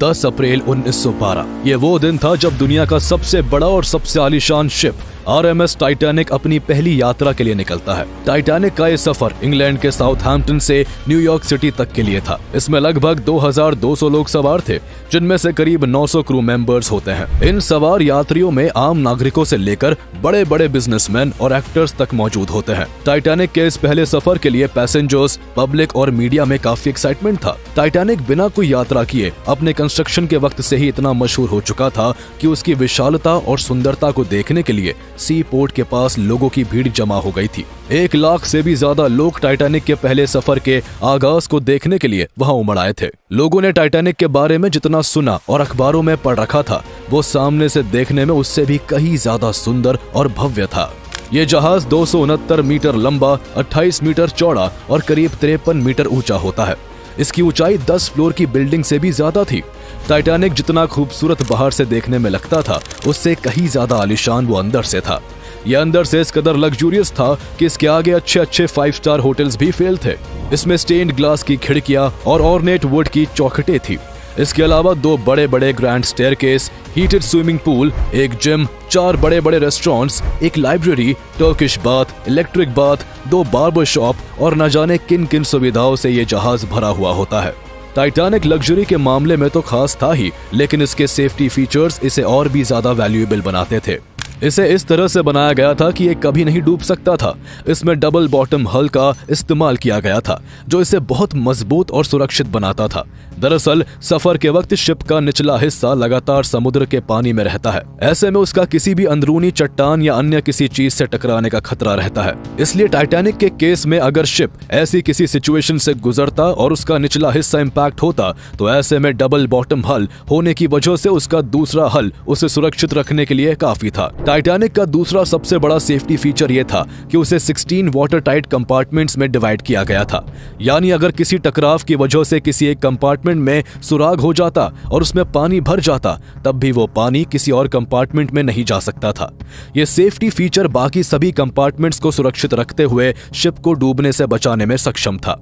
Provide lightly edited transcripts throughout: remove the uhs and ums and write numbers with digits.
10 अप्रैल 1912 ये वो दिन था जब दुनिया का सबसे बड़ा और सबसे आलीशान शिप RMS टाइटैनिक अपनी पहली यात्रा के लिए निकलता है। टाइटैनिक का ये सफर इंग्लैंड के साउथहैम्पटन से न्यूयॉर्क सिटी तक के लिए था। इसमें लगभग 2200 लोग सवार थे, जिनमें से करीब 900 क्रू मेंबर्स होते हैं। इन सवार यात्रियों में आम नागरिकों से लेकर बड़े बड़े बिजनेसमैन और एक्टर्स तक मौजूद होते हैं। टाइटैनिक के इस पहले सफर के लिए पैसेंजर्स, पब्लिक और मीडिया में काफी एक्साइटमेंट था। टाइटैनिक बिना कोई यात्रा किए अपने कंस्ट्रक्शन के वक्त से ही इतना मशहूर हो चुका था कि उसकी विशालता और सुंदरता को देखने के लिए सी पोर्ट के पास लोगों की भीड़ जमा हो गई थी। 1 लाख से भी ज्यादा लोग टाइटैनिक के पहले सफर के आगाज को देखने के लिए वहां उमड़ आए थे। लोगों ने टाइटैनिक के बारे में जितना सुना और अखबारों में पढ़ रखा था, वो सामने से देखने में उससे भी कहीं ज्यादा सुंदर और भव्य था। ये जहाज 269 मीटर लंबा, 28 मीटर चौड़ा और करीब 53 मीटर ऊंचा होता है। इसकी ऊंचाई 10 फ्लोर की बिल्डिंग से भी ज्यादा थी। टाइटैनिक जितना खूबसूरत बाहर से देखने में लगता था, उससे कहीं ज्यादा आलीशान वो अंदर से था। यह अंदर से इस कदर लग्जूरियस था कि इसके आगे अच्छे 5 स्टार होटल्स भी फेल थे। इसमें स्टेन्ड ग्लास की खिड़कियां और ऑर्नेट वुड की चौखटें थी। इसके अलावा 2 बड़े बड़े grand staircase, heated swimming pool, एक जिम, 4 बड़े बड़े रेस्टोरेंट्स, एक library, Turkish bath, electric bath, 2 barber shop और न जाने किन किन सुविधाओं से ये जहाज भरा हुआ होता है। टाइटैनिक लग्जरी के मामले में तो खास था ही, लेकिन इसके सेफ्टी फीचर्स इसे और भी ज्यादा वैल्यूएबल बनाते थे। इसे इस तरह से बनाया गया था कि ये कभी नहीं डूब सकता था। इसमें डबल बॉटम हल का इस्तेमाल किया गया था, जो इसे बहुत मजबूत और सुरक्षित बनाता था। दरअसल सफर के वक्त शिप का निचला हिस्सा लगातार समुद्र के पानी में रहता है। ऐसे में उसका किसी भी अंदरूनी चट्टान या अन्य किसी चीज से टकराने का खतरा रहता है। इसलिए टाइटैनिक के केस में अगर शिप ऐसी किसी सिचुएशन से गुजरता और उसका निचला हिस्सा इंपैक्ट होता, तो ऐसे में डबल बॉटम हल होने की वजह से उसका दूसरा हल उसे सुरक्षित रखने के लिए काफी था। टाइटैनिक का दूसरा सबसे बड़ा सेफ्टी फीचर यह था कि उसे 16 वाटर टाइट कंपार्टमेंट्स में डिवाइड किया गया था। यानी अगर किसी टकराव की वजह से किसी एक कंपार्टमेंट में सुराग हो जाता और उसमें पानी भर जाता, तब भी वो पानी किसी और कंपार्टमेंट में नहीं जा सकता था। यह सेफ्टी फीचर बाकी सभी कंपार्टमेंट्स को सुरक्षित रखते हुए शिप को डूबने से बचाने में सक्षम था।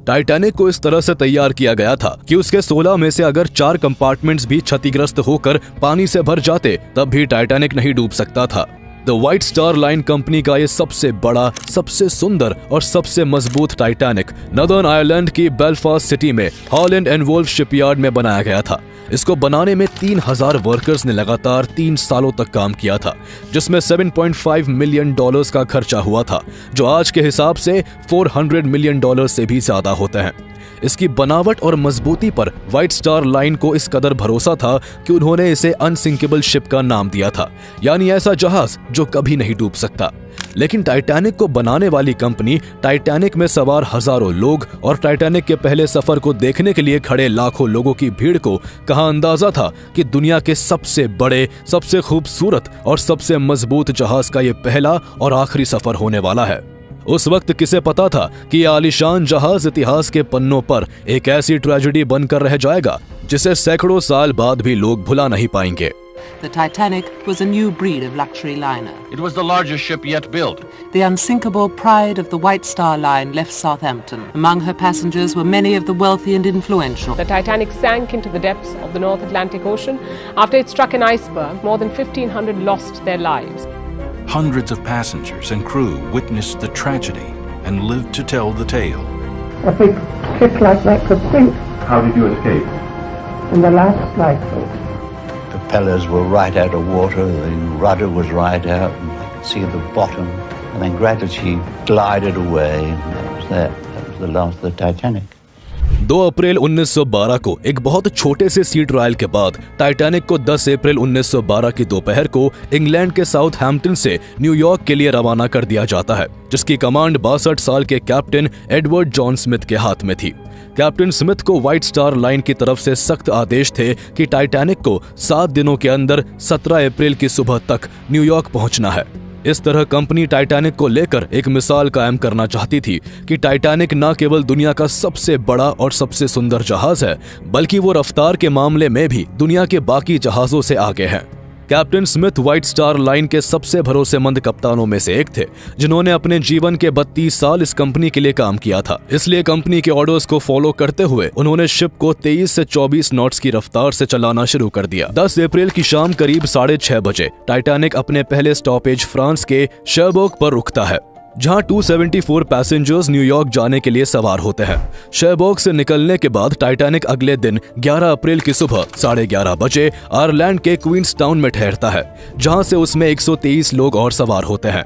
टाइटैनिक को इस तरह से तैयार किया गया था कि उसके 16 में से अगर 4 कंपार्टमेंट्स भी क्षतिग्रस्त होकर पानी से भर जाते, तब भी टाइटैनिक नहीं डूब सकता था। The white star line company का ये सबसे बड़ा, सबसे सुंदर और सबसे मजबूत टाइटैनिक नॉर्दर्न आयरलैंड की बेलफास्ट सिटी में हॉलैंड एंड वुल्फ शिपयार्ड में बनाया गया था। इसको बनाने में 3000 वर्कर्स ने लगातार 3 सालों तक काम किया था, जिसमें $7.5 मिलियन का खर्चा हुआ था, जो आज के हिसाब से $400 मिलियन से भी ज्यादा होते हैं। इसकी बनावट और मजबूती पर व्हाइट स्टार लाइन को इस कदर भरोसा था कि उन्होंने इसे अनसिंकेबल शिप का नाम दिया था, यानी ऐसा जहाज जो कभी नहीं डूब सकता। लेकिन टाइटैनिक को बनाने वाली कंपनी टाइटैनिक में सवार हजारों लोग और टाइटैनिक के पहले सफर को देखने के लिए खड़े लाखों लोगों की भीड़ को कहां अंदाजा था कि दुनिया के सबसे बड़े, सबसे खूबसूरत और सबसे मजबूत जहाज का ये पहला और आखिरी सफर होने वाला है। उस वक्त किसे पता था कि आलीशान जहाज इतिहास के पन्नों पर एक ऐसी ट्रेजेडी बनकर रह जाएगा जिसे सैकड़ों साल बाद भी लोग भुला नहीं पाएंगे। The Titanic was a new breed of luxury liner. It was the largest ship yet built. The unsinkable pride of the White Star Line left Southampton. Among her passengers were many of the wealthy and influential. The Titanic sank into the depths of the North Atlantic Ocean. After it struck an iceberg, more than 1,500 lost their lives. Hundreds of passengers and crew witnessed the tragedy and lived to tell the tale. A big ship like that could sink. How did you escape? In the last lifeboat. The propellers were right out of water, the rudder was right out, and I could see the bottom. And then gradually she glided away, and that was that. That was the last of the Titanic. 2 अप्रैल 1912 को एक बहुत छोटे से सी trial के बाद Titanic को 10 अप्रैल 1912 की दोपहर को इंग्लैंड के साउथहैम्पटन से न्यूयॉर्क के लिए रवाना कर दिया जाता है, जिसकी कमांड 62 साल के कैप्टन एडवर्ड जॉन स्मिथ के हाथ में थी। कैप्टन स्मिथ को व्हाइट स्टार लाइन की तरफ से सख्त आदेश थे कि टाइटैनिक को 7 दिनों के अंदर 17 अप्रैल की सुबह तक न्यूयॉर्क पहुंचना है। इस तरह कंपनी टाइटैनिक को लेकर एक मिसाल कायम करना चाहती थी कि टाइटैनिक न केवल दुनिया का सबसे बड़ा और सबसे सुंदर जहाज है, बल्कि वो रफ्तार के मामले में भी दुनिया के बाकी जहाजों से आगे है। Captain Smith white star line के सबसे भरोसेमंद कप्तानों में से एक थे, जिन्होंने अपने जीवन के 32 साल इस कंपनी के लिए काम किया था। इसलिए कंपनी के ऑर्डर्स को फॉलो करते हुए उन्होंने शिप को 23 से 24 नॉट्स की रफ्तार से चलाना शुरू कर दिया। 10 अप्रैल की शाम करीब 6:30 बजे टाइटैनिक अपने पहले स्टॉपेज फ्रांस के शरबर्ग पर रुकता है, जहां 274 पैसेंजर्स न्यूयॉर्क जाने के लिए सवार होते हैं। शरबर्ग से निकलने के बाद टाइटैनिक अगले दिन 11 अप्रैल की सुबह 11:30 बजे आयरलैंड के क्वींसटाउन में ठहरता है, जहां से उसमें 123 लोग और सवार होते हैं।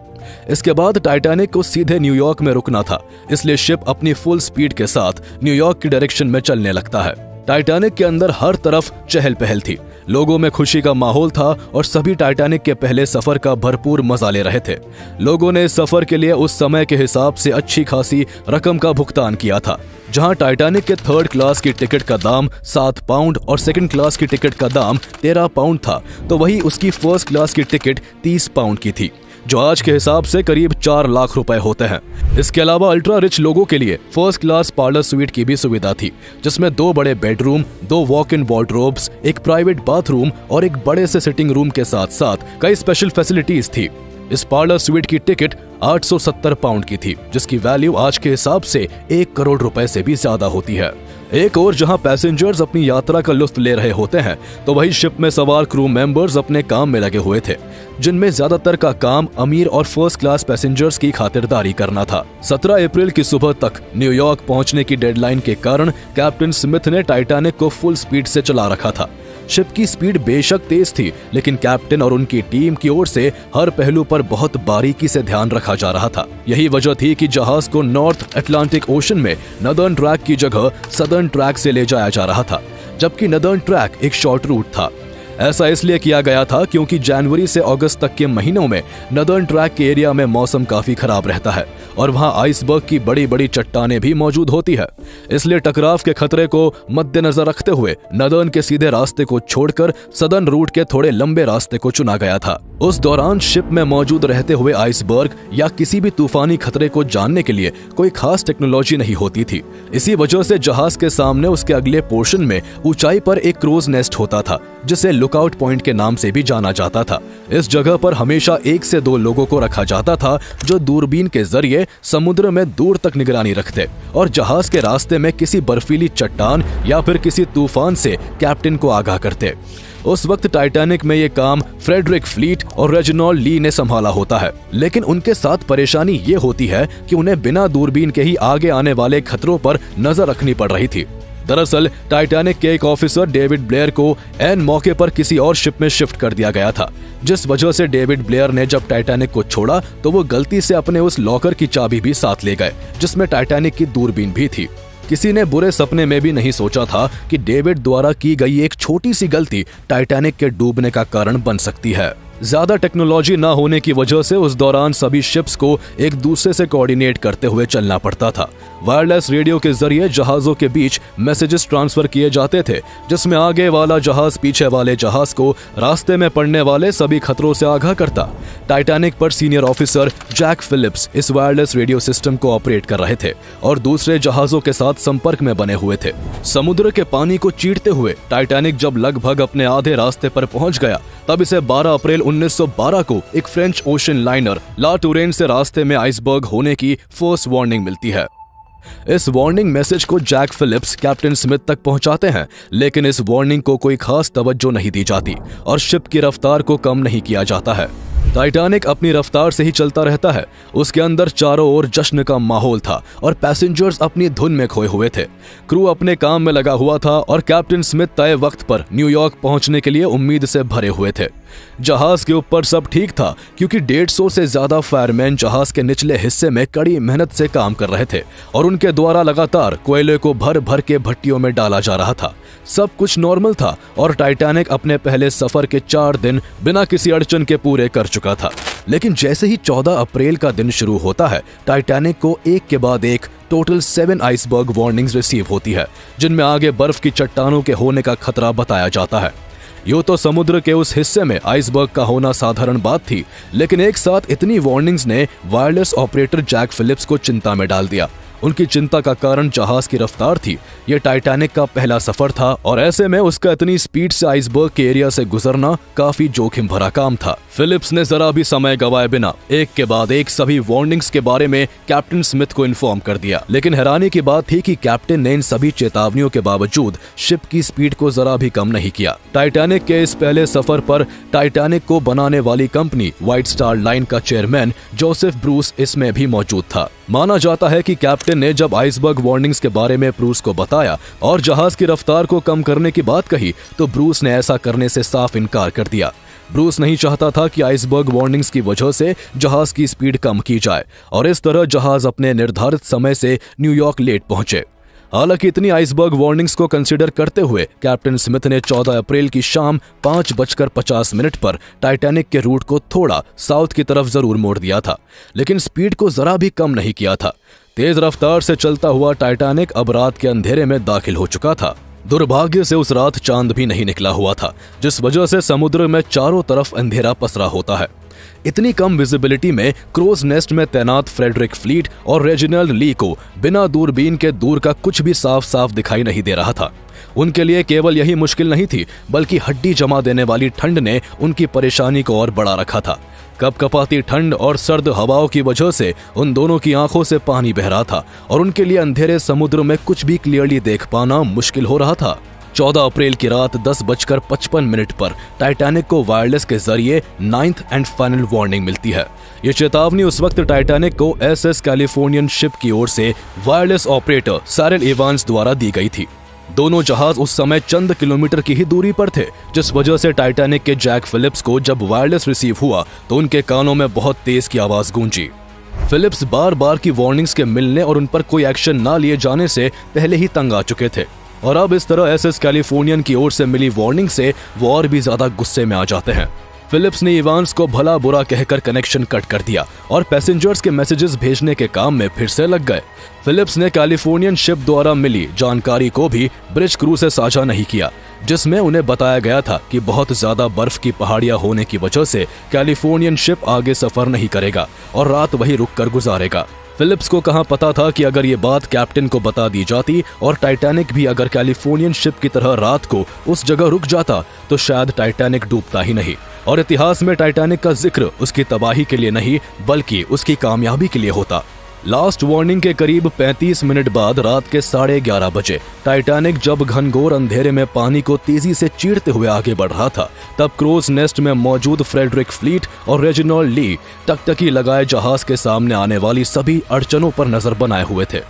इसके बाद टाइटैनिक को सीधे न्यूयॉर्क में रुकना था, इसलिए शिप अपनी फुल स्पीड के साथ न्यूयॉर्क की डायरेक्शन में चलने लगता है। टाइटैनिक के अंदर हर तरफ चहल पहल थी, लोगों में खुशी का माहौल था और सभी टाइटैनिक के पहले सफर का भरपूर मजा ले रहे थे। लोगों ने इस सफर के लिए उस समय के हिसाब से अच्छी खासी रकम का भुगतान किया था। जहां टाइटैनिक के 3rd क्लास की टिकट का दाम 7 पाउंड और 2nd क्लास की टिकट का दाम 13 पाउंड था, तो वही उसकी 1st क्लास की टिकट 30 पाउंड की थी, जो आज के हिसाब से करीब 4 लाख रुपए होते हैं। इसके अलावा अल्ट्रा रिच लोगों के लिए 1st क्लास पार्लर स्वीट की भी सुविधा थी, जिसमें 2 बड़े बेडरूम, 2 वॉक इन वार्डरोब्स, एक प्राइवेट बाथरूम और एक बड़े से सिटिंग रूम के साथ साथ कई स्पेशल फैसिलिटीज थी। इस पार्लर स्वीट की टिकट 870 पाउंड की थी, जिसकी वैल्यू आज के हिसाब से 1 करोड़ रुपए से भी ज्यादा होती है। एक और जहां पैसेंजर्स अपनी यात्रा का लुत्फ ले रहे होते हैं, तो वही शिप में सवार क्रू मेंबर्स अपने काम में लगे हुए थे, जिनमें ज्यादातर का काम अमीर और 1st क्लास पैसेंजर्स की खातिरदारी करना था। 17 अप्रैल की सुबह तक न्यूयॉर्क पहुंचने की डेडलाइन के कारण कैप्टन स्मिथ ने टाइटैनिक को फुल स्पीड से चला रखा था। शिप की स्पीड बेशक तेज थी, लेकिन कैप्टन और उनकी टीम की ओर से हर पहलू पर बहुत बारीकी से ध्यान रखा जा रहा था। यही वजह थी कि जहाज को नॉर्थ अटलांटिक ओशन में नदर्न ट्रैक की जगह सदर्न ट्रैक से ले जाया जा रहा था, जबकि नदर्न ट्रैक एक शॉर्ट रूट था। ऐसा इसलिए किया गया था क्योंकि जनवरी से अगस्त तक के महीनों में नदर्न ट्रैक के एरिया में मौसम काफी खराब रहता है और वहां आइसबर्ग की बड़ी बड़ी चट्टानें भी मौजूद होती है। इसलिए टकराव के खतरे को मद्देनजर रखते हुए नदर्न के सीधे रास्ते को छोड़कर सदर्न रूट के थोड़े लंबे रास्ते को चुना गया था। उस दौरान शिप में मौजूद रहते हुए आइसबर्ग या किसी भी तूफानी खतरे को जानने के लिए कोई खास टेक्नोलॉजी नहीं होती थी। इसी वजह से जहाज के सामने उसके अगले पोर्शन में ऊंचाई पर एक क्रूज नेस्ट होता था, जिसे लुकआउट पॉइंट के नाम से भी जाना जाता था। इस जगह पर हमेशा 1 से 2 लोगों को रखा जाता था, जो दूरबीन के जरिए समुद्र में दूर तक निगरानी रखते और जहाज के रास्ते में किसी बर्फीली चट्टान या फिर किसी तूफान से कैप्टन को आगाह करते। उस वक्त टाइटैनिक में ये काम फ्रेडरिक फ्लीट और रेजिनॉल्ड ली ने संभाला होता है, लेकिन उनके साथ परेशानी ये होती है कि उन्हें बिना दूरबीन के ही आगे आने वाले खतरों पर नजर रखनी पड़ रही थी। दरअसल टाइटैनिक के एक ऑफिसर डेविड ब्लेयर को एन मौके पर किसी और शिप में शिफ्ट कर दिया गया था, जिस वजह से डेविड ब्लेयर ने जब टाइटैनिक को छोड़ा तो वो गलती से अपने उस लॉकर की चाबी भी साथ ले गए, जिसमें टाइटैनिक की दूरबीन भी थी। किसी ने बुरे सपने में भी नहीं सोचा था कि डेविड द्वारा की गई एक छोटी सी गलती टाइटैनिक के डूबने का कारण बन सकती है। ज्यादा टेक्नोलॉजी न होने की वजह से उस दौरान सभी शिप्स को एक दूसरे से कोऑर्डिनेट करते हुए चलना पड़ता था। वायरलेस रेडियो के जरिए जहाजों के बीच मैसेजेस ट्रांसफर किए जाते थे, जिसमें आगे वाला जहाज पीछे वाले जहाज को रास्ते में पड़ने वाले सभी खतरों से आगाह करता। टाइटैनिक पर सीनियर ऑफिसर जैक फिलिप्स इस वायरलेस रेडियो सिस्टम को ऑपरेट कर रहे थे और दूसरे जहाजों के साथ संपर्क में बने हुए थे। समुद्र के पानी को चीरते हुए टाइटैनिक जब लगभग अपने आधे रास्ते पर पहुंच गया, तब इसे 12 अप्रैल 1912 को एक फ्रेंच ओशन लाइनर ला टूरेन से रास्ते में आइसबर्ग होने की फर्स्ट वार्निंग मिलती है। इस वार्निंग मैसेज को जैक फिलिप्स कैप्टन स्मिथ तक पहुंचाते हैं, लेकिन इस वार्निंग को कोई खास तवज्जो नहीं दी जाती और शिप की रफ्तार को कम नहीं किया जाता है। टाइटैनिक अपनी रफ्तार से ही चलता रहता है। उसके अंदर चारों ओर जश्न का माहौल था और पैसेंजर्स अपनी धुन में खोए हुए थे। क्रू अपने काम में लगा हुआ था और कैप्टन स्मिथ तय वक्त पर न्यूयॉर्क पहुंचने के लिए उम्मीद से भरे हुए थे। जहाज के ऊपर सब ठीक था, क्योंकि 150 से ज्यादा फायरमैन जहाज के निचले हिस्से में कड़ी मेहनत से काम कर रहे थे और उनके द्वारा लगातार कोयले को भर भर के भट्टियों में डाला जा रहा था। सब कुछ नॉर्मल था और टाइटैनिक अपने पहले सफर के 4 दिन बिना किसी अड़चन के पूरे कर चुका था। लेकिन जैसे ही 14 अप्रैल का दिन शुरू होता है, टाइटैनिक को एक के बाद एक टोटल 7 आइसबर्ग वार्निंग्स रिसीव होती है, जिनमें आगे बर्फ की चट्टानों के होने का खतरा बताया जाता है। यूं तो समुद्र के उस हिस्से में आइसबर्ग का होना साधारण बात थी, लेकिन एक साथ इतनी वार्निंग्स ने वायरलेस ऑपरेटर जैक फिलिप्स को चिंता में डाल दिया उनकी चिंता का कारण जहाज की रफ्तार थी। ये टाइटैनिक का पहला सफर था और ऐसे में उसका इतनी स्पीड से आइसबर्ग के एरिया से गुजरना काफी जोखिम भरा काम था। फिलिप्स ने जरा भी समय गवाए बिना एक के बाद एक सभी वार्निंग्स के बारे में कैप्टन स्मिथ को इन्फॉर्म कर दिया। लेकिन हैरानी की बात थी कि कैप्टन ने इन सभी चेतावनियों के बावजूद शिप की स्पीड को जरा भी कम नहीं किया। टाइटैनिक के इस पहले सफर पर टाइटैनिक को बनाने वाली कंपनी व्हाइट स्टार लाइन का चेयरमैन जोसेफ ब्रूस इसमें भी मौजूद था। माना जाता है कि कैप्टन ने जब आइसबर्ग वार्निंग्स के बारे में ब्रूस को बताया और जहाज की रफ्तार को कम करने की बात कही तो ब्रूस ने ऐसा करने से साफ इनकार कर दिया। ब्रूस नहीं चाहता था कि आइसबर्ग वार्निंग्स की वजह से जहाज की स्पीड कम की जाए और इस तरह जहाज अपने निर्धारित समय से न्यूयॉर्क लेट पहुंचे। हालांकि इतनी आइसबर्ग वार्निंग्स को कंसीडर करते हुए कैप्टन स्मिथ ने 14 अप्रैल की शाम 5:50 पर टाइटैनिक के रूट को थोड़ा साउथ की तरफ जरूर मोड़ दिया था, लेकिन स्पीड को जरा भी कम नहीं किया था। तेज रफ्तार से चलता हुआ टाइटैनिक अब रात के अंधेरे में दाखिल हो चुका था। दुर्भाग्य से उस रात चांद भी नहीं निकला हुआ था, जिस वजह से समुद्र में चारों तरफ अंधेरा पसरा होता है। इतनी कम विजिबिलिटी में क्रोज नेस्ट में तैनात फ्रेडरिक फ्लीट और रेजिनाल्ड ली को बिना दूरबीन के दूर का कुछ भी साफ साफ दिखाई नहीं दे रहा था। उनके लिए केवल यही मुश्किल नहीं थी, बल्कि हड्डी जमा देने वाली ठंड ने उनकी परेशानी को और बढ़ा रखा था। कपकपाती ठंड और सर्द हवाओं की वजह से उन दोनों की आंखों से पानी बह रहा था और उनके लिए अंधेरे समुद्र में कुछ भी क्लियरली देख पाना मुश्किल हो रहा था। 14 अप्रैल की रात 10:55 पर टाइटैनिक को वायरलेस के जरिए 9th एंड फाइनल वार्निंग मिलती है। ये चेतावनी उस वक्त टाइटैनिक को एसएस कैलिफोर्नियन शिप की ओर से वायरलेस ऑपरेटर सैरल इवांस द्वारा दी गई थी। दोनों जहाज उस समय चंद किलोमीटर की ही दूरी पर थे, जिस वजह से टाइटैनिक के जैक फिलिप्स को जब वायरलेस रिसीव हुआ तो उनके कानों में बहुत तेज की आवाज गूंजी। फिलिप्स बार बार की वार्निंग्स के मिलने और उन पर कोई एक्शन ना लिए जाने से पहले ही तंग आ चुके थे और अब इस तरह एसएस कैलिफोर्नियन की ओर से मिली वार्निंग से वो और भी ज्यादा गुस्से में आ जाते हैं। फिलिप्स ने इवांस को भला बुरा कहकर कनेक्शन कट कर दिया और पैसेंजर्स के मैसेजेस भेजने के काम में फिर से लग गए। फिलिप्स ने कैलिफोर्नियन शिप द्वारा मिली जानकारी को भी ब्रिज क्रू से साझा नहीं किया, जिसमें उन्हें बताया गया था कि बहुत ज्यादा बर्फ की पहाड़ियां होने की वजह से कैलिफोर्नियन शिप आगे सफर नहीं करेगा और रात वहीं रुककर गुजारेगा। फिलिप्स को कहां पता था कि अगर ये बात कैप्टन को बता दी जाती और टाइटैनिक भी अगर कैलिफोर्नियन शिप की तरह रात को उस जगह रुक जाता तो शायद टाइटैनिक डूबता ही नहीं और इतिहास में टाइटैनिक का जिक्र उसकी तबाही के लिए नहीं बल्कि उसकी कामयाबी के लिए होता। लास्ट वार्निंग के करीब 35 मिनट बाद रात के 11:30 बजे टाइटैनिक जब घनघोर अंधेरे में पानी को तेजी से चीरते हुए आगे बढ़ रहा था, तब क्रोज नेस्ट में मौजूद फ्रेडरिक फ्लीट और रेजिनाल्ड ली टकटकी लगाए जहाज के सामने आने वाली सभी अड़चनों पर नजर बनाए हुए थे।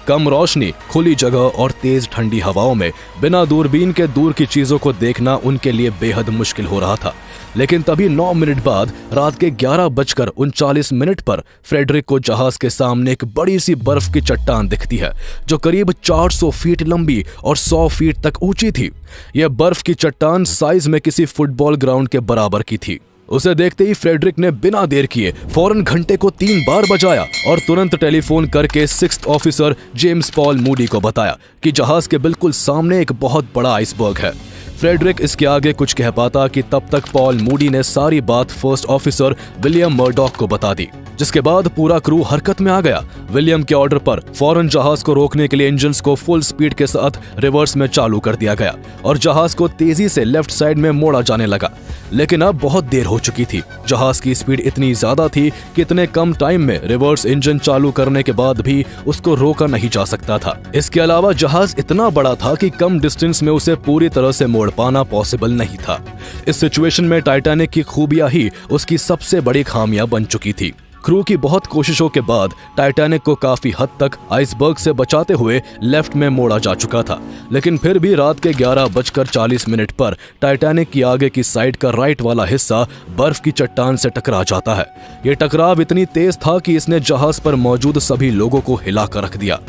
कम रोशनी, खुली जगह और तेज ठंडी हवाओं में बिना दूरबीन के दूर की चीजों को देखना उनके लिए बेहद मुश्किल हो रहा था। लेकिन तभी 9 मिनट बाद रात के 11:39 पर फ्रेडरिक को जहाज के सामने एक बड़ी सी बर्फ की चट्टान दिखती है जो करीब 400 फीट लंबी और 100 फीट तक ऊंची थी। यह बर्फ की चट्टान साइज में किसी फुटबॉल ग्राउंड के बराबर की थी। उसे देखते ही फ्रेडरिक ने बिना देर किए फौरन घंटे को 3 बार बजाया और तुरंत टेलीफोन करके 6th officer James Paul Moody को बताया कि जहाज के बिल्कुल सामने एक बहुत बड़ा आइसबर्ग है। फ्रेडरिक इसके आगे कुछ कह पाता कि तब तक पॉल मूडी ने सारी बात 1st ऑफिसर विलियम मर्डॉक को बता दी, जिसके बाद पूरा क्रू हरकत में आ गया। विलियम के ऑर्डर पर फौरन जहाज को रोकने के लिए इंजन्स को फुल स्पीड के साथ रिवर्स में चालू कर दिया गया और जहाज को तेजी से लेफ्ट साइड में मोड़ा जाने लगा। लेकिन अब बहुत देर हो चुकी थी। जहाज की स्पीड इतनी ज्यादा थी कि इतने कम टाइम में रिवर्स इंजन चालू करने के बाद भी उसको रोका नहीं जा सकता था। इसके अलावा जहाज इतना बड़ा था कि कम डिस्टेंस में उसे पूरी तरह से मोड़ पाना पॉसिबल नहीं था। इस सिचुएशन में टाइटैनिक की खूबियां ही उसकी सबसे बड़ी खामियां बन चुकी थी। क्रू की बहुत कोशिशों के बाद टाइटैनिक को काफी हद तक आइसबर्ग से बचाते हुए लेफ्ट में मोड़ा जा चुका था, लेकिन फिर भी रात के 11:40 पर टाइटैनिक की आगे की साइड का राइट वाला हिस्सा बर्फ की चट्टान से टकरा जाता है। यह टकराव इतनी तेज था कि इसने जहाज पर मौजूद सभी लोगों को हिलाकर रख दिया।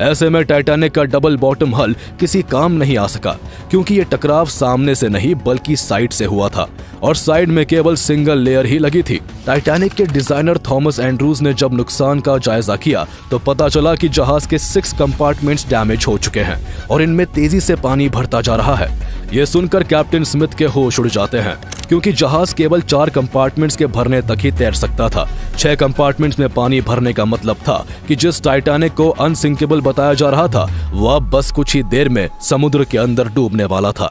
ऐसे में टाइटैनिक का डबल बॉटम हल किसी काम नहीं आ सका, क्योंकि यह टकराव सामने से नहीं बल्कि साइड से हुआ था और साइड में केवल सिंगल लेयर ही लगी थी। टाइटैनिक के डिजाइनर थॉमस एंड्रूज ने जब नुकसान का जायजा किया तो पता चला कि जहाज के 6 कंपार्टमेंट्स डैमेज हो चुके हैं और इनमें तेजी से पानी भरता जा रहा है। यह सुनकर कैप्टन स्मिथ के होश उड़ जाते हैं क्योंकि जहाज केवल 4 कंपार्टमेंट्स के भरने तक ही तैर सकता था। 6 कंपार्टमेंट्स में पानी भरने का मतलब था कि जिस टाइटैनिक को अनसिंकेबल बताया जा रहा था वह बस कुछ ही देर में समुद्र के अंदर डूबने वाला था।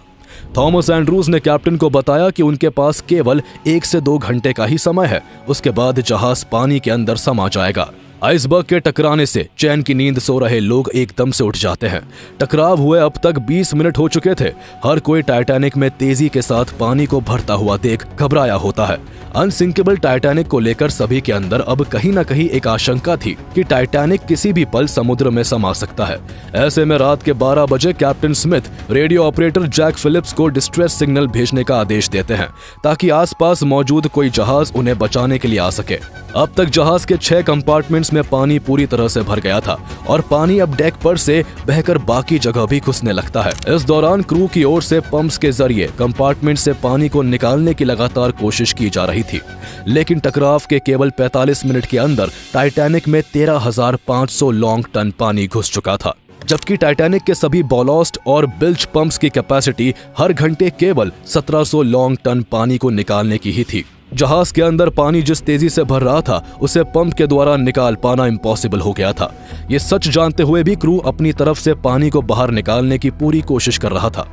थॉमस एंड्रूज ने कैप्टन को बताया कि उनके पास केवल 1 से 2 घंटे का ही समय है, उसके बाद जहाज पानी के अंदर समा जाएगा। आइसबर्ग के टकराने से चैन की नींद सो रहे लोग एकदम से उठ जाते हैं। टकराव हुए अब तक 20 मिनट हो चुके थे। हर कोई टाइटैनिक में तेजी के साथ पानी को भरता हुआ देख घबराया होता है। अनसिंकेबल टाइटैनिक को लेकर सभी के अंदर अब कहीं न कहीं एक आशंका थी कि टाइटैनिक किसी भी पल समुद्र में समा सकता है। ऐसे में रात के 12 बजे captain Smith radio operator Jack Phillips को डिस्ट्रेस सिग्नल भेजने का आदेश देते हैं ताकि आसपास मौजूद कोई जहाज उन्हें बचाने के लिए आ सके। अब तक जहाज के 6 कंपार्टमेंट्स में पानी पूरी तरह से भर गया था और पानी अब डेक पर से बहकर बाकी जगह भी घुसने लगता है। इस दौरान क्रू की ओर से पंप्स के जरिए कंपार्टमेंट से पानी को निकालने की लगातार कोशिश की जा रही थी, लेकिन टकराव के केवल 45 मिनट के अंदर टाइटैनिक में 13,500 लॉन्ग टन पानी घुस चुका था, जबकि टाइटैनिक के सभी बॉलोस्ट और बिल्च पंप्स की कैपेसिटी हर घंटे केवल 1700 लॉन्ग टन पानी को निकालने की ही थी। जहाज के अंदर पानी जिस तेजी से भर रहा था उसे पंप के द्वारा निकाल पाना इम्पॉसिबल हो गया था। ये सच जानते हुए भी क्रू अपनी तरफ से पानी को बाहर निकालने की पूरी कोशिश कर रहा था।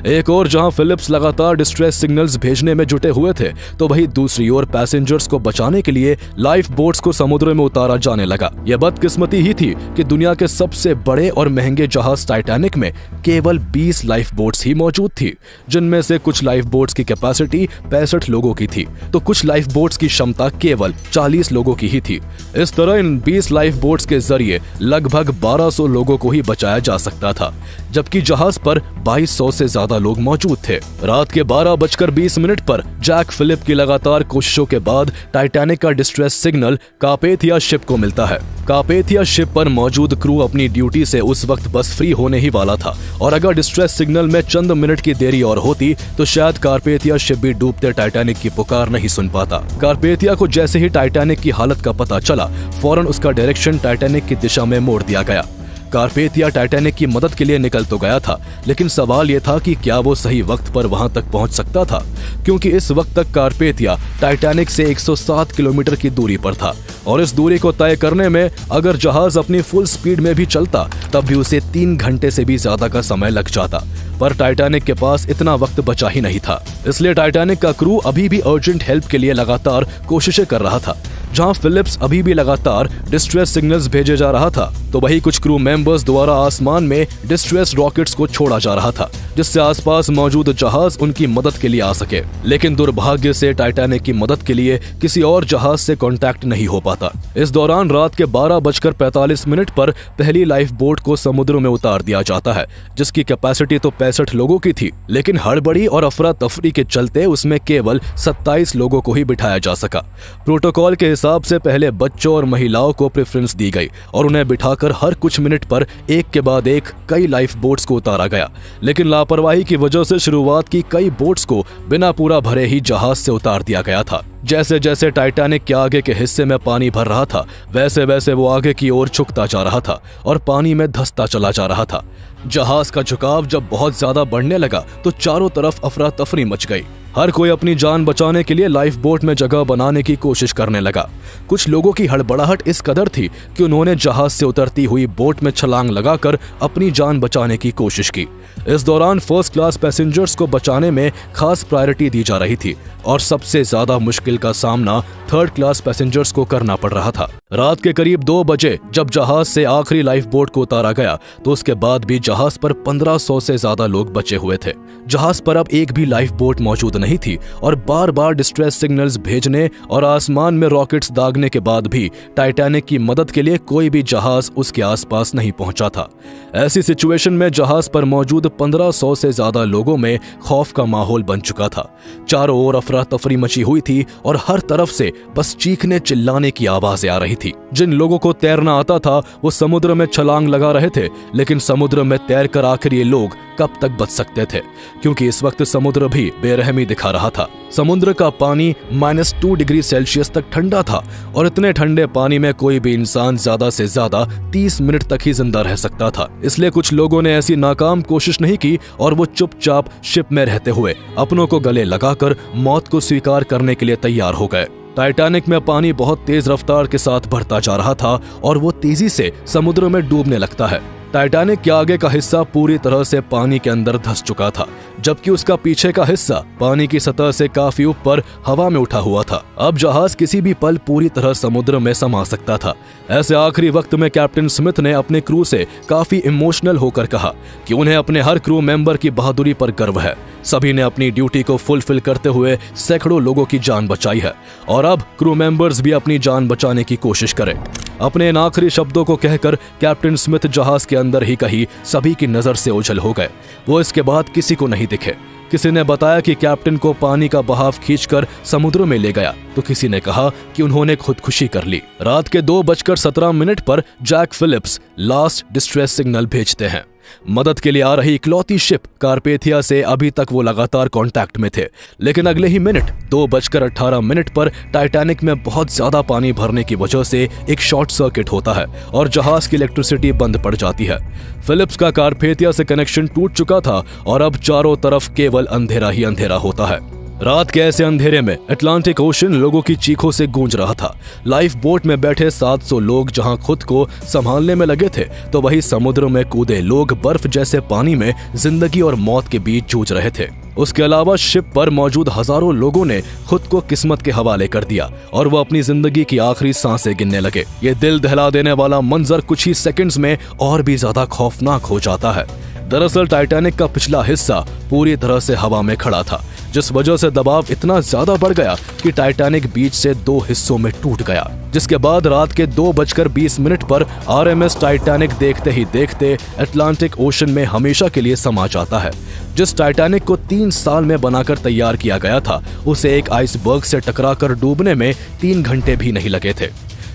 एक और जहां फिलिप्स लगातार डिस्ट्रेस सिग्नल्स भेजने में जुटे हुए थे, तो वहीं दूसरी ओर पैसेंजर्स को बचाने के लिए लाइफ बोट्स को समुद्र में उतारा जाने लगा। यह बदकिस्मती ही थी कि दुनिया के सबसे बड़े और महंगे जहाज टाइटैनिक में केवल 20 लाइफ बोट्स ही मौजूद थी, जिनमें से कुछ लाइफ बोट्स की कैपेसिटी 65 लोगों की थी तो कुछ लाइफ बोट्स की क्षमता केवल 40 लोगों की ही थी। इस तरह इन 20 लाइफ बोट्स के जरिए लगभग 1200 लोगों को ही बचाया जा सकता था, जबकि जहाज पर 2200 से ज्यादा लोग मौजूद थे। रात के 12:20 पर जैक फिलिप की लगातार कोशिशों के बाद टाइटैनिक का डिस्ट्रेस सिग्नल कार्पेथिया शिप को मिलता है। कार्पेथिया शिप पर मौजूद क्रू अपनी ड्यूटी से उस वक्त बस फ्री होने ही वाला था और अगर डिस्ट्रेस सिग्नल में चंद मिनट की देरी और होती तो शायद कार्पेथिया शिप भी डूबते टाइटैनिक की पुकार नहीं सुन पाता। कार्पेथिया को जैसे ही टाइटैनिक की हालत का पता चला, फौरन उसका डायरेक्शन टाइटैनिक की दिशा में मोड़ दिया गया। कार्पेथिया टाइटैनिक की मदद के लिए निकल तो गया था, लेकिन सवाल यह था कि क्या वो सही वक्त पर वहां तक पहुंच सकता था, क्योंकि इस वक्त तक कार्पेथिया टाइटैनिक से 107 किलोमीटर की दूरी पर था और इस दूरी को तय करने में अगर जहाज अपनी फुल स्पीड में भी चलता तब भी उसे 3 घंटे से भी ज्यादा का समय लग जाता। पर टाइटैनिक के पास इतना वक्त बचा ही नहीं था, इसलिए टाइटैनिक का क्रू अभी भी अर्जेंट हेल्प के लिए लगातार कोशिशें कर रहा था। जहां फिलिप्स अभी भी लगातार डिस्ट्रेस सिग्नल्स भेजे जा रहा था, तो वही कुछ क्रू मेंबर्स द्वारा आसमान में डिस्ट्रेस रॉकेट्स को छोड़ा जा रहा था, जिससे आसपास मौजूद जहाज उनकी मदद के लिए आ सके। लेकिन दुर्भाग्य से टाइटैनिक की मदद के लिए किसी और जहाज से कांटेक्ट नहीं हो पाता। इस दौरान रात के 12:45 पर पहली लाइफ बोट को समुद्र में उतार दिया जाता है, जिसकी कैपेसिटी तो 65 लोगों की थी, लेकिन हड़बड़ी और अफरा तफरी के चलते उसमें केवल 27 लोगों को ही बिठाया जा सका। प्रोटोकॉल के हिसाब से पहले बच्चों और महिलाओं को प्रेफरेंस दी गई और उन्हें बिठाकर हर कुछ मिनट पर एक के बाद एक कई लाइफ बोट्स को उतारा गया, लेकिन लापरवाही की वजह से शुरुआत की कई बोट्स को बिना पूरा भरे ही जहाज से उतार दिया गया था। जैसे जैसे टाइटैनिक के आगे के हिस्से में पानी भर रहा था, वैसे वैसे वो आगे की ओर झुकता जा रहा था और पानी में धंसता चला जा रहा था। जहाज का झुकाव जब बहुत ज्यादा बढ़ने लगा तो चारों तरफ अफरा तफरी मच गई। हर कोई अपनी जान बचाने के लिए लाइफ बोट में जगह बनाने की कोशिश करने लगा। कुछ लोगों की हड़बड़ाहट इस कदर थी कि उन्होंने जहाज से उतरती हुई बोट में छलांग लगाकर अपनी जान बचाने की कोशिश की। इस दौरान फर्स्ट क्लास पैसेंजर्स को बचाने में खास प्रायोरिटी दी जा रही थी और सबसे ज्यादा मुश्किल का सामना थर्ड क्लास पैसेंजर्स को करना पड़ रहा था। रात के करीब 2 बजे जब जहाज से आखिरी लाइफ बोट को उतारा गया तो उसके बाद भी जहाज पर 1500 से ज्यादा लोग बचे हुए थे। जहाज पर अब एक भी लाइफ बोट मौजूद नहीं थी और बार बार डिस्ट्रेस सिग्नल्स भेजने और आसमान में रॉकेट्स दागने के बाद भी टाइटैनिक की मदद के लिए कोई भी जहाज उसके आसपास नहीं पहुंचा था। ऐसी सिचुएशन में जहाज पर मौजूद 1500 से ज्यादा लोगों में खौफ का माहौल बन चुका था। चारों ओर अफरा तफरी मची हुई थी और हर तरफ से बस चीखने चिल्लाने की आवाजें आ रही थी। जिन लोगों को तैरना आता था वो समुद्र में छलांग लगा रहे थे, लेकिन समुद्र में तैरकर आखिर ये लोग कब तक बच सकते थे, क्योंकि इस वक्त समुद्र भी बेरहमी दिखा रहा था। समुद्र का पानी -2 डिग्री सेल्सियस तक ठंडा था और इतने ठंडे पानी में कोई भी इंसान ज्यादा से ज्यादा 30 मिनट तक ही जिंदा रह सकता था। इसलिए कुछ लोगों ने ऐसी नाकाम कोशिश नहीं की और वो चुपचाप शिप में रहते हुए अपनों को गले लगाकर मौत को स्वीकार करने के लिए तैयार हो गए। टाइटैनिक में पानी बहुत तेज रफ्तार के साथ बढ़ता जा रहा था और वो तेजी से समुद्र में डूबने लगता है। टाइटैनिक के आगे का हिस्सा पूरी तरह से पानी के अंदर धंस चुका था, जबकि उसका पीछे का हिस्सा पानी की सतह से काफी ऊपर हवा में उठा हुआ था। अब जहाज किसी भी पल पूरी तरह समुद्र में समा सकता था। ऐसे आखिरी वक्त में कैप्टन स्मिथ ने अपने क्रू से काफी इमोशनल होकर कहा कि उन्हें अपने हर क्रू मेंबर की बहादुरी पर गर्व है। सभी ने अपनी ड्यूटी को फुलफिल करते हुए सैकड़ों लोगों की जान बचाई है और अब क्रू मेंबर्स भी अपनी जान बचाने की कोशिश करें। अपने इन आखिरी शब्दों को कहकर कैप्टन स्मिथ जहाज के अंदर ही कहीं सभी की नजर से ओझल हो गए। वो इसके बाद किसी को नहीं दिखे। किसी ने बताया कि कैप्टन को पानी का बहाव खींचकर समुद्र में ले गया, तो किसी ने कहा कि उन्होंने खुदकुशी कर ली। रात के 2:17 पर Jack Phillips last distress signal भेजते हैं। मदद के लिए आ रही इकलौती शिप कारपेथिया से अभी तक वो लगातार कांटेक्ट में थे, लेकिन अगले ही मिनट 2:18 पर टाइटैनिक में बहुत ज्यादा पानी भरने की वजह से एक शॉर्ट सर्किट होता है और जहाज की इलेक्ट्रिसिटी बंद पड़ जाती है। फिलिप्स का कारपेथिया से कनेक्शन टूट चुका था और अब चारों तरफ केवल अंधेरा ही अंधेरा होता है। रात के ऐसे अंधेरे में अटलांटिक ओशन लोगों की चीखों से गूंज रहा था। लाइफ बोट में बैठे 700 लोग जहां खुद को संभालने में लगे थे, तो वही समुद्र में कूदे लोग बर्फ जैसे पानी में जिंदगी और मौत के बीच जूझ रहे थे। उसके अलावा शिप पर मौजूद हजारों लोगों ने खुद को किस्मत के हवाले कर दिया और वो अपनी जिंदगी की आखिरी सांसें गिनने लगे। ये दिल दहला देने वाला मंजर कुछ ही सेकंड्स में और भी ज्यादा खौफनाक हो जाता है। दरअसल टाइटैनिक का पिछला हिस्सा पूरी तरह से हवा में खड़ा था, जिस वजह से दबाव इतना ज्यादा बढ़ गया कि टाइटैनिक बीच से 2 हिस्सों में टूट गया। जिसके बाद रात के 2:20 पर RMS टाइटैनिक देखते ही देखते अटलांटिक ओशन में हमेशा के लिए समा जाता है। जिस टाइटैनिक को 3 साल में बनाकर तैयार किया गया था, उसे एक आइसबर्ग से टकराकर डूबने में 3 घंटे भी नहीं लगे थे।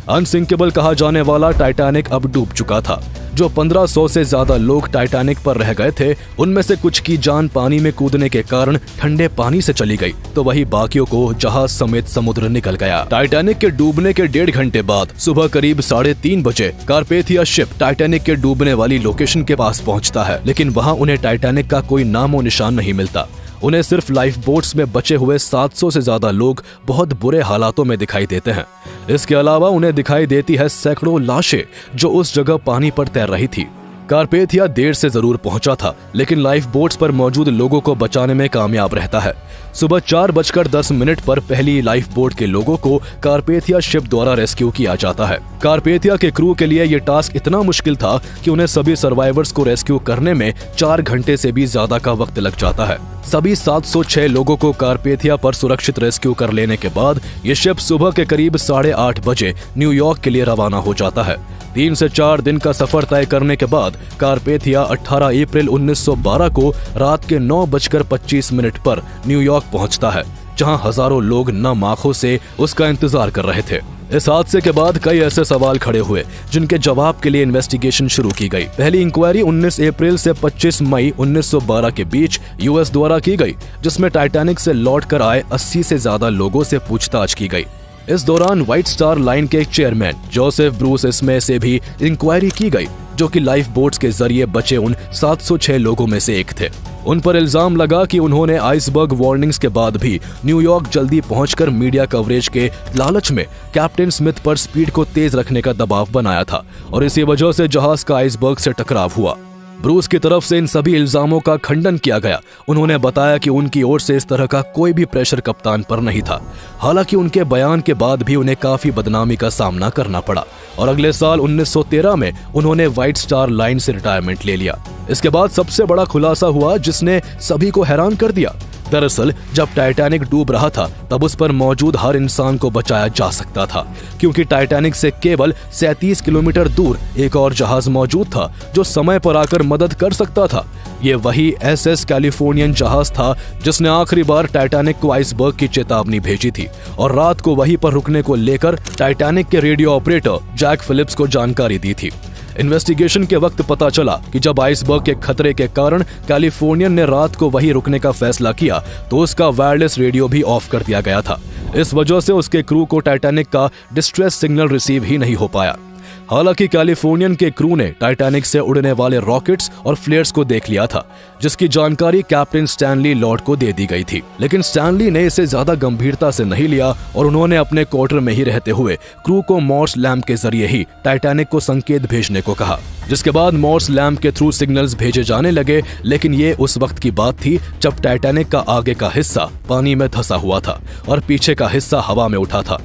अनसिंकेबल कहा जाने वाला टाइटैनिक अब डूब चुका था। जो 1500 से ज्यादा लोग टाइटैनिक पर रह गए थे, उनमें से कुछ की जान पानी में कूदने के कारण ठंडे पानी से चली गई, तो वही बाकियों को जहाज समेत समुद्र निकल गया। टाइटैनिक के डूबने के 1.5 घंटे बाद सुबह करीब 3:30 बजे कारपेथिया शिप टाइटैनिक के डूबने वाली लोकेशन के पास पहुंचता है, लेकिन वहां उन्हें टाइटैनिक का कोई नामो निशान नहीं मिलता। उन्हें सिर्फ लाइफ बोट्स में बचे हुए 700 से ज्यादा लोग बहुत बुरे हालातों में दिखाई देते हैं। इसके अलावा उन्हें दिखाई देती है सैकड़ों लाशें जो उस जगह पानी पर तैर रही थी। कारपेथिया देर से जरूर पहुंचा था, लेकिन लाइफ बोट्स पर मौजूद लोगों को बचाने में कामयाब रहता है। सुबह 4:10 पर पहली लाइफ बोट के लोगों को कारपेथिया शिप द्वारा रेस्क्यू किया जाता है। कारपेथिया के क्रू के लिए यह टास्क इतना मुश्किल था कि उन्हें सभी सर्वाइवर्स को रेस्क्यू करने में 4 घंटे से भी ज्यादा का वक्त लग जाता है। सभी 706 लोगों को कारपेथिया पर सुरक्षित रेस्क्यू कर लेने के बाद ये शिप सुबह के करीब 8:30 बजे न्यूयॉर्क के लिए रवाना हो जाता है। 3 से 4 दिन का सफर तय करने के बाद कारपेथिया 18 अप्रैल 1912 को रात के 9:25 पर न्यूयॉर्क पहुंचता है, जहां हजारों लोग नम आंखों से उसका इंतजार कर रहे थे। इस हादसे के बाद कई ऐसे सवाल खड़े हुए जिनके जवाब के लिए इन्वेस्टिगेशन शुरू की गई। पहली इंक्वायरी 19 अप्रैल से 25 मई 1912 के बीच यूएस द्वारा की गई, जिसमें टाइटैनिक से लौट कर आए 80 से ज्यादा लोगों से पूछताछ की गई। इस दौरान व्हाइट स्टार लाइन के चेयरमैन जोसेफ ब्रूस इसमें से भी इंक्वायरी की गई, जो कि लाइफ बोट्स के जरिए बचे उन 706 लोगों में से एक थे। उन पर इल्जाम लगा कि उन्होंने आइसबर्ग वार्निंग्स के बाद भी न्यूयॉर्क जल्दी पहुंचकर मीडिया कवरेज के लालच में कैप्टन स्मिथ पर स्पीड को तेज रखने का दबाव बनाया था और इसी वजह से जहाज का आइसबर्ग से टकराव हुआ। ब्रूस की तरफ से इन सभी इल्जामों का खंडन किया गया। उन्होंने बताया कि उनकी ओर से इस तरह का कोई भी प्रेशर कप्तान पर नहीं था। हालांकि उनके बयान के बाद भी उन्हें काफी बदनामी का सामना करना पड़ा और अगले साल 1913 में उन्होंने व्हाइट स्टार लाइन से रिटायरमेंट ले लिया। इसके बाद सबसे बड़ा खुलासा हुआ जिसने सभी को हैरान कर दिया। दरअसल जब टाइटैनिक डूब रहा था, तब उस पर मौजूद हर इंसान को बचाया जा सकता था, क्योंकि टाइटैनिक से केवल 37 किलोमीटर दूर एक और जहाज मौजूद था जो समय पर आकर मदद कर सकता था। ये वही SS कैलिफोर्नियन जहाज था जिसने आखिरी बार टाइटैनिक को आइसबर्ग की चेतावनी भेजी थी और रात को वहीं पर रुकने को लेकर टाइटैनिक के रेडियो ऑपरेटर जैक फिलिप्स को जानकारी दी थी। इन्वेस्टिगेशन के वक्त पता चला कि जब आइसबर्ग के खतरे के कारण कैलिफोर्नियन ने रात को वहीं रुकने का फैसला किया तो उसका वायरलेस रेडियो भी ऑफ कर दिया गया था। इस वजह से उसके क्रू को टाइटैनिक का डिस्ट्रेस सिग्नल रिसीव ही नहीं हो पाया। हालांकि कैलिफोर्नियन के क्रू ने टाइटैनिक से उड़ने वाले रॉकेट्स और फ्लेयर्स को देख लिया था, जिसकी जानकारी कैप्टन स्टैनली लॉर्ड को दे दी गई थी। लेकिन स्टैनली ने इसे ज्यादा गंभीरता से नहीं लिया और उन्होंने अपने क्वार्टर में ही रहते हुए क्रू को मॉर्स लैम्प के जरिए ही टाइटैनिक को संकेत भेजने को कहा, जिसके बाद मॉर्स लैम्प के थ्रू सिग्नल्स भेजे जाने लगे। लेकिन ये उस वक्त की बात थी जब टाइटैनिक का आगे का हिस्सा पानी में धंसा हुआ था और पीछे का हिस्सा हवा में उठा था,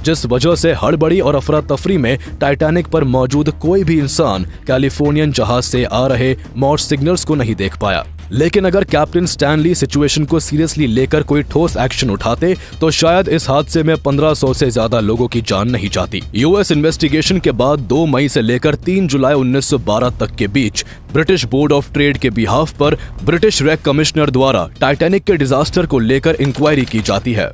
जिस वजह से हड़बड़ी और अफरा तफरी में टाइटैनिक पर मौजूद कोई भी इंसान कैलिफोर्नियन जहाज से आ रहे मॉर्स सिग्नल्स को नहीं देख पाया। लेकिन अगर कैप्टन स्टैनली सिचुएशन को सीरियसली लेकर कोई ठोस एक्शन उठाते तो शायद इस हादसे में 1500 से ज्यादा लोगों की जान नहीं जाती। यूएस इन्वेस्टिगेशन के बाद 2 मई से लेकर 3 जुलाई 1912 तक के बीच ब्रिटिश बोर्ड ऑफ ट्रेड के बिहाफ पर ब्रिटिश रैक कमिश्नर द्वारा टाइटैनिक के डिजास्टर को लेकर इंक्वायरी की जाती है।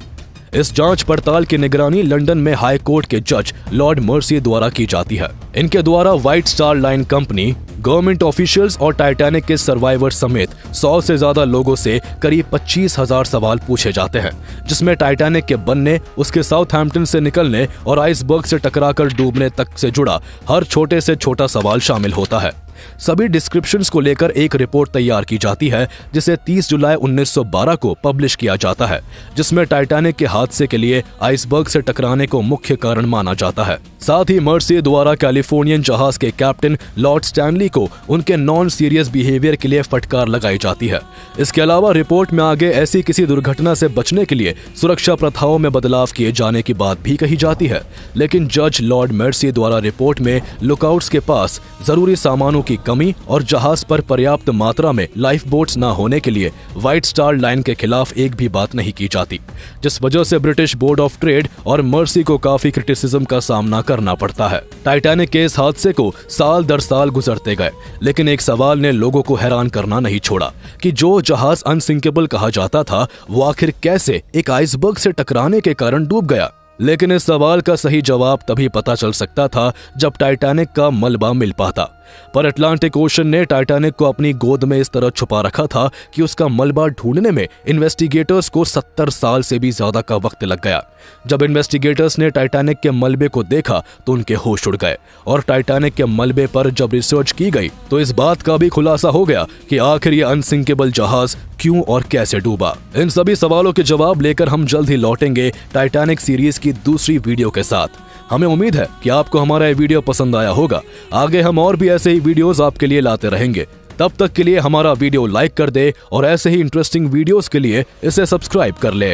इस जांच पड़ताल की निगरानी लंदन में हाई कोर्ट के जज लॉर्ड मर्सी द्वारा की जाती है। इनके द्वारा white star line company, government officials और टाइटैनिक के सर्वाइवर समेत 100 से ज्यादा लोगों से करीब 25,000 सवाल पूछे जाते हैं, जिसमें टाइटैनिक के बनने, उसके साउथहैम्पटन से निकलने और आइसबर्ग से टकराकर डूबने तक से जुड़ा हर छोटे से छोटा सवाल शामिल होता है। सभी डिस्क्रिप्शंस को लेकर एक रिपोर्ट तैयार की जाती है, जिसे 30 जुलाई 1912 को पब्लिश किया जाता है, जिसमें टाइटैनिक के हादसे के लिए आइसबर्ग से टकराने को मुख्य कारण माना जाता है। साथ ही मर्सी द्वारा कैलिफोर्नियन जहाज के कैप्टन लॉर्ड स्टैनली को उनके नॉन सीरियस बिहेवियर के लिए फटकार लगाई जाती है। इसके अलावा रिपोर्ट में आगे ऐसी किसी दुर्घटना से बचने के लिए सुरक्षा प्रथाओं में बदलाव किए जाने की बात भी कही जाती है। लेकिन जज लॉर्ड मर्सी द्वारा रिपोर्ट में लुकआउट्स के पास जरूरी सामानों की कमी और जहाज पर पर्याप्त मात्रा में लाइफ बोट्स न होने के लिए व्हाइट स्टार लाइन के खिलाफ एक भी बात नहीं की जाती, जिस वजह से ब्रिटिश बोर्ड ऑफ ट्रेड और मर्सी को काफी क्रिटिसिज्म का सामना करना पड़ता है। टाइटैनिक के इस हादसे को साल दर साल गुजरते गए, लेकिन एक सवाल ने लोगों को हैरान करना नहीं छोड़ा कि जो जहाज अनसिंकेबल कहा जाता था वो आखिर कैसे एक आइसबर्ग से टकराने के कारण डूब गया। लेकिन इस सवाल का सही जवाब तभी पता चल सकता था जब टाइटैनिक का मलबा मिल पाता। पर अटलांटिक ओशन ने टाइटैनिक को अपनी गोद में इस तरह छुपा रखा था कि उसका मलबा ढूंढने में इन्वेस्टिगेटर्स को 70 साल से भी ज्यादा का वक्त लग गया। जब इन्वेस्टिगेटर्स ने टाइटैनिक के मलबे को देखा तो उनके होश उड़ गए और टाइटैनिक के मलबे पर जब रिसर्च की गई तो इस बात का भी खुलासा हो गया कि आखिर ये अनसिंकेबल जहाज क्यों और कैसे डूबा। इन सभी सवालों के जवाब लेकर हम जल्द ही लौटेंगे टाइटैनिक सीरीज की दूसरी वीडियो के साथ। हमें उम्मीद है कि आपको हमारा ये वीडियो पसंद आया होगा। आगे हम और भी ऐसे ही वीडियोस आपके लिए लाते रहेंगे। तब तक के लिए हमारा वीडियो लाइक कर दे और ऐसे ही इंटरेस्टिंग वीडियोस के लिए इसे सब्सक्राइब कर ले।